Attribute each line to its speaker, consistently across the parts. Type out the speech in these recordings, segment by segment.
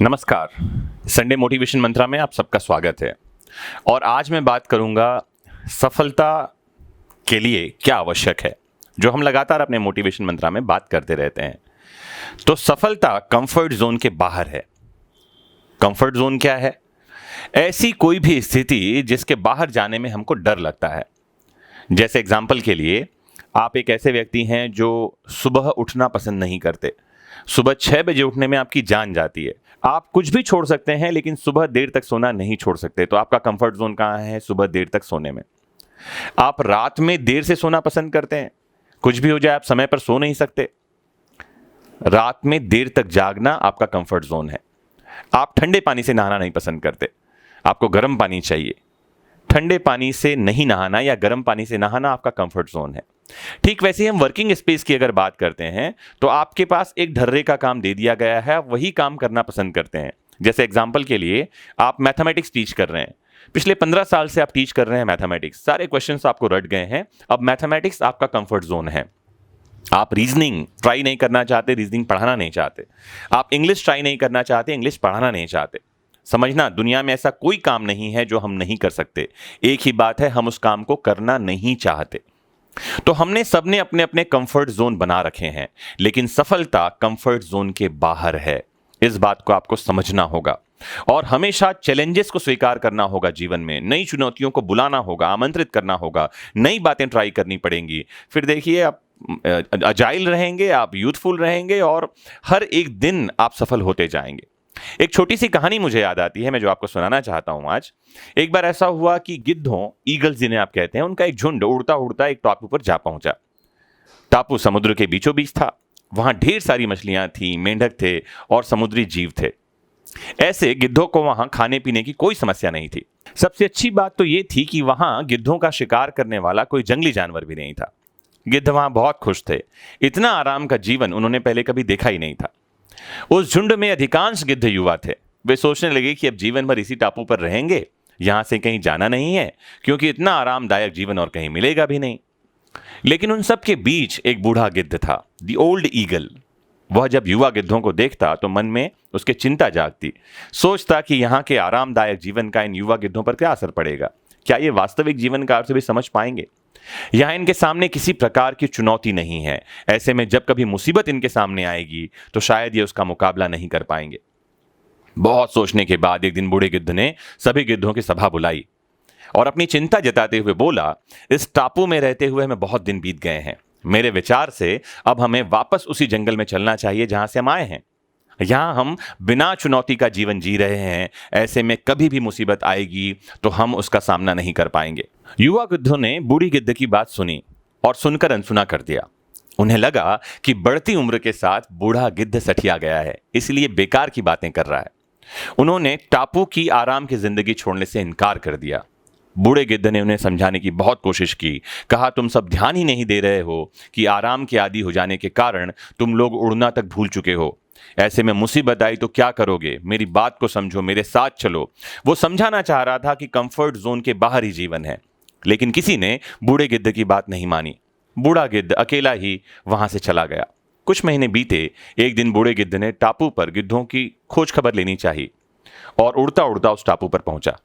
Speaker 1: नमस्कार। Sunday motivation मंत्रा में आप सबका स्वागत है। और आज मैं बात करूंगा सफलता के लिए क्या आवश्यक है, जो हम लगातार अपने मोटिवेशन मंत्रा में बात करते रहते हैं। तो सफलता कंफर्ट जोन के बाहर है। कंफर्ट जोन क्या है? ऐसी कोई भी स्थिति जिसके बाहर जाने में हमको डर लगता है। जैसे एग्जाम्पल के लिए, आप एक ऐसे व्यक्ति हैं जो सुबह उठना पसंद नहीं करते। सुबह 6 बजे उठने में आपकी जान जाती है। आप कुछ भी छोड़ सकते हैं, लेकिन सुबह देर तक सोना नहीं छोड़ सकते। तो आपका कंफर्ट जोन कहाँ है? सुबह देर तक सोने में। आप रात में देर से सोना पसंद करते हैं। कुछ भी हो जाए, आप समय पर सो नहीं सकते। रात में देर तक जागना आपका कंफर्ट जोन है। आप ठंडे पानी से नहाना नहीं पसंद करते, आपको गर्म पानी चाहिए। ठंडे पानी से नहीं नहाना या गर्म पानी से नहाना आपका कंफर्ट जोन है। ठीक वैसे ही हम वर्किंग स्पेस की अगर बात करते हैं, तो आपके पास एक ढर्रे का काम दे दिया गया है, आप वही काम करना पसंद करते हैं। जैसे एग्जाम्पल के लिए, आप मैथमेटिक्स टीच कर रहे हैं। पिछले 15 साल से आप टीच कर रहे हैं मैथमेटिक्स, सारे क्वेश्चंस आपको रट गए हैं। अब मैथमेटिक्स आपका कंफर्ट जोन है। आप रीजनिंग ट्राई नहीं करना चाहते, रीजनिंग पढ़ाना नहीं चाहते। आप इंग्लिश ट्राई नहीं करना चाहते, इंग्लिश पढ़ाना नहीं चाहते। समझना, दुनिया में ऐसा कोई काम नहीं है जो हम नहीं कर सकते। एक ही बात है, हम उस काम को करना नहीं चाहते। तो हमने सबने अपने अपने कंफर्ट जोन बना रखे हैं, लेकिन सफलता कंफर्ट जोन के बाहर है। इस बात को आपको समझना होगा और हमेशा चैलेंजेस को स्वीकार करना होगा। जीवन में नई चुनौतियों को बुलाना होगा, आमंत्रित करना होगा, नई बातें ट्राई करनी पड़ेंगी। फिर देखिए, आप अजाइल रहेंगे, आप यूथफुल रहेंगे और हर एक दिन आप सफल होते जाएंगे। एक छोटी सी कहानी मुझे याद आती है, मैं जो आपको सुनाना चाहता हूं आज। एक बार ऐसा हुआ कि गिद्धों, ईगल्स जिन्हें आप कहते हैं, उनका एक झुंड उड़ता उड़ता एक टापू पर जा पहुंचा। टापू समुद्र के बीचों बीच था। वहां ढेर सारी मछलियां थी, मेंढक थे और समुद्री जीव थे। ऐसे गिद्धों को वहां खाने पीने की कोई समस्या नहीं थी। सबसे अच्छी बात तो यह थी कि वहां गिद्धों का शिकार करने वाला कोई जंगली जानवर भी नहीं था। गिद्ध वहां बहुत खुश थे। इतना आराम का जीवन उन्होंने पहले कभी देखा ही नहीं था। उस झुंड में अधिकांश गिद्ध युवा थे। वे सोचने लगे कि अब जीवन भर इसी टापू पर रहेंगे, यहां से कहीं जाना नहीं है, क्योंकि इतना आरामदायक जीवन और कहीं मिलेगा भी नहीं। लेकिन उन सब के बीच एक बूढ़ा गिद्ध था, द ओल्ड ईगल। वह जब युवा गिद्धों को देखता तो मन में उसके चिंता जागती। सोचता कि यहाँ के आरामदायक जीवन का इन युवा गिद्धों पर क्या असर पड़ेगा। क्या ये वास्तविक जीवन का अर्थ भी समझ पाएंगे? यहां इनके सामने किसी प्रकार की चुनौती नहीं है। ऐसे में जब कभी मुसीबत इनके सामने आएगी तो शायद ये उसका मुकाबला नहीं कर पाएंगे। बहुत सोचने के बाद एक दिन बूढ़े गिद्ध ने सभी गिद्धों की सभा बुलाई और अपनी चिंता जताते हुए बोला, इस टापू में रहते हुए हमें बहुत दिन बीत गए हैं। मेरे विचार से अब हमें वापस उसी जंगल में चलना चाहिए जहां से हम आए हैं। यहां हम बिना चुनौती का जीवन जी रहे हैं। ऐसे में कभी भी मुसीबत आएगी तो हम उसका सामना नहीं कर पाएंगे। युवा गिद्धों ने बूढ़ी गिद्ध की बात सुनी और सुनकर अनसुना कर दिया। उन्हें लगा कि बढ़ती उम्र के साथ बूढ़ा गिद्ध सठिया गया है, इसलिए बेकार की बातें कर रहा है। उन्होंने टापू की आराम की जिंदगी छोड़ने से इनकार कर दिया। बूढ़े गिद्ध ने उन्हें समझाने की बहुत कोशिश की। कहा, तुम सब ध्यान ही नहीं दे रहे हो कि आराम के आदी हो जाने के कारण तुम लोग उड़ना तक भूल चुके हो। ऐसे में मुसीबत आई तो क्या करोगे? मेरी बात को समझो, मेरे साथ चलो। वो समझाना चाह रहा था कि कंफर्ट जोन के बाहर ही जीवन है, लेकिन किसी ने बूढ़े गिद्ध की बात नहीं मानी। बूढ़ा गिद्ध अकेला ही वहां से चला गया। कुछ महीने बीते। एक दिन बूढ़े गिद्ध ने टापू पर गिद्धों की खोज खबर लेनी चाहिए और उड़ता उड़ता उस टापू पर पहुंचा।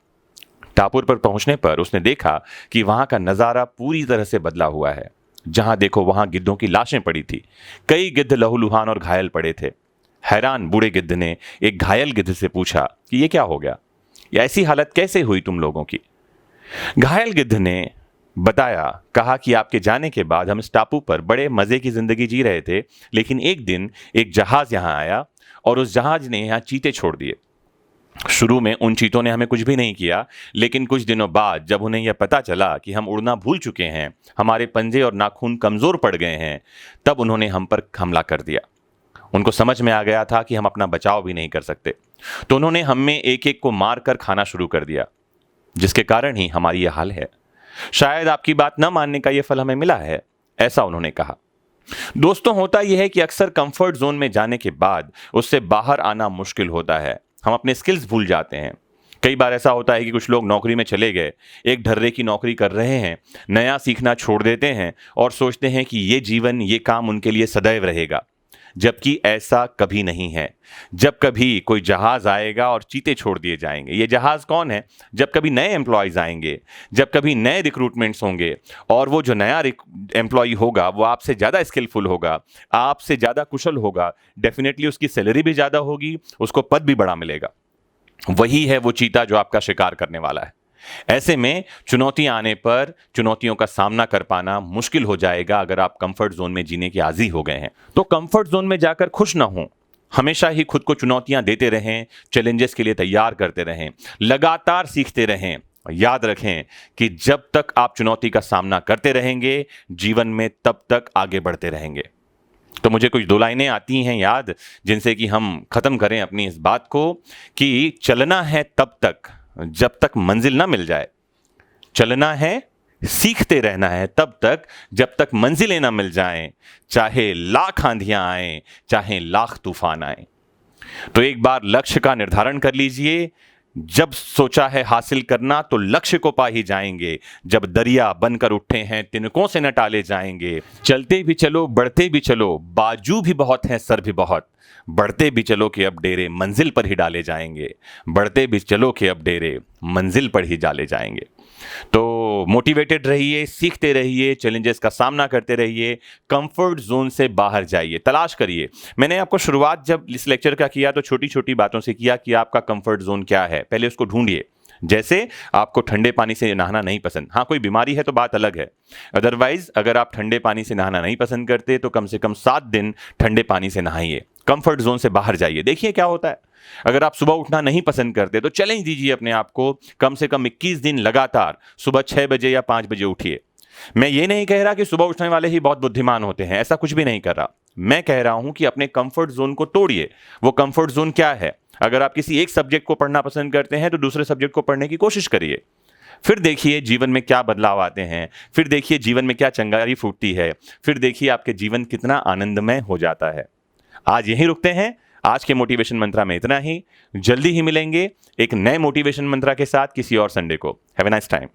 Speaker 1: टापू पर पहुंचने पर उसने देखा कि वहां का नजारा पूरी तरह से बदला हुआ है। जहां देखो वहां गिद्धों की लाशें पड़ी थी। कई गिद्ध लहूलुहान और घायल पड़े थे। हैरान बूढ़े गिद्ध ने एक घायल गिद्ध से पूछा कि ये क्या हो गया? ये ऐसी हालत कैसे हुई तुम लोगों की? घायल गिद्ध ने बताया, कहा कि आपके जाने के बाद हम इस टापू पर बड़े मजे की जिंदगी जी रहे थे, लेकिन एक दिन एक जहाज यहां आया और उस जहाज ने यहां चीते छोड़ दिए। शुरू में उन चीतों ने हमें कुछ भी नहीं किया, लेकिन कुछ दिनों बाद जब उन्हें यह पता चला कि हम उड़ना भूल चुके हैं, हमारे पंजे और नाखून कमजोर पड़ गए हैं, तब उन्होंने हम पर हमला कर दिया। उनको समझ में आ गया था कि हम अपना बचाव भी नहीं कर सकते, तो उन्होंने हम में एक एक को मार कर खाना शुरू कर दिया, जिसके कारण ही हमारी यह हाल है। शायद आपकी बात न मानने का यह फल हमें मिला है, ऐसा उन्होंने कहा। दोस्तों, होता यह है कि अक्सर कंफर्ट जोन में जाने के बाद उससे बाहर आना मुश्किल होता है। हम अपने स्किल्स भूल जाते हैं। कई बार ऐसा होता है कि कुछ लोग नौकरी में चले गए, एक ढर्रे की नौकरी कर रहे हैं, नया सीखना छोड़ देते हैं और सोचते हैं कि ये जीवन, ये काम उनके लिए सदैव रहेगा। जबकि ऐसा कभी नहीं है। जब कभी कोई जहाज आएगा और चीते छोड़ दिए जाएंगे, ये जहाज कौन है? जब कभी नए एम्प्लॉयज आएंगे, जब कभी नए रिक्रूटमेंट्स होंगे, और वो जो नया एम्प्लॉय होगा वो आपसे ज़्यादा स्किलफुल होगा, आपसे ज़्यादा कुशल होगा, डेफिनेटली उसकी सैलरी भी ज़्यादा होगी, उसको पद भी बड़ा मिलेगा। वही है वो चीता जो आपका शिकार करने वाला है। ऐसे में चुनौतियां आने पर चुनौतियों का सामना कर पाना मुश्किल हो जाएगा अगर आप कंफर्ट जोन में जीने के आदी हो गए हैं। तो कंफर्ट जोन में जाकर खुश ना हो, हमेशा ही खुद को चुनौतियां देते रहें, चैलेंजेस के लिए तैयार करते रहें, लगातार सीखते रहें। याद रखें कि जब तक आप चुनौती का सामना करते रहेंगे जीवन में, तब तक आगे बढ़ते रहेंगे। तो मुझे कुछ दो लाइनें आती हैं याद, जिनसे कि हम खत्म करें अपनी इस बात को, कि चलना है तब तक जब तक मंजिल ना मिल जाए, चलना है, सीखते रहना है तब तक जब तक मंजिलें ना मिल जाएं, चाहे लाख आंधियां आए, चाहे लाख तूफान आए। तो एक बार लक्ष्य का निर्धारण कर लीजिए। जब सोचा है हासिल करना तो लक्ष्य को पा ही जाएंगे। जब दरिया बनकर उठे हैं तिनकों से न टाले जाएंगे। चलते भी चलो, बढ़ते भी चलो, बाजू भी बहुत हैं, सर भी बहुत। बढ़ते भी चलो कि अब डेरे मंजिल पर ही डाले जाएंगे। बढ़ते भी चलो कि अब डेरे मंजिल पर ही डाले जाएंगे। तो मोटिवेटेड रहिए, सीखते रहिए, चैलेंजेस का सामना करते रहिए, कंफर्ट जोन से बाहर जाइए, तलाश करिए। मैंने आपको शुरुआत जब इस लेक्चर का किया तो छोटी छोटी बातों से किया कि आपका कंफर्ट जोन क्या है, पहले उसको ढूंढिए। जैसे आपको ठंडे पानी से नहाना नहीं पसंद, हाँ कोई बीमारी है तो बात अलग है, अदरवाइज अगर आप ठंडे पानी से नहाना नहीं पसंद करते तो कम से कम 7 दिन ठंडे पानी से नहाइए, कंफर्ट जोन से बाहर जाइए, देखिए क्या होता है। अगर आप सुबह उठना नहीं पसंद करते तो चैलेंज दीजिए अपने आप को, कम से कम 21 दिन लगातार सुबह 6 बजे या 5 बजे उठिए। मैं ये नहीं कह रहा कि सुबह उठने वाले ही बहुत बुद्धिमान होते हैं, ऐसा कुछ भी नहीं कर रहा। मैं कह रहा हूं कि अपने कंफर्ट जोन को तोड़िए। वो कंफर्ट जोन क्या है? अगर आप किसी एक सब्जेक्ट को पढ़ना पसंद करते हैं तो दूसरे सब्जेक्ट को पढ़ने की कोशिश करिए, फिर देखिए जीवन में क्या बदलाव आते हैं, फिर देखिए जीवन में क्या चिंगारी फूटती है, फिर देखिए आपके जीवन कितना आनंदमय हो जाता है। आज यहीं रुकते हैं। आज के मोटिवेशन मंत्रा में इतना ही। जल्दी ही मिलेंगे एक नए मोटिवेशन मंत्रा के साथ किसी और संडे को। Have a nice time.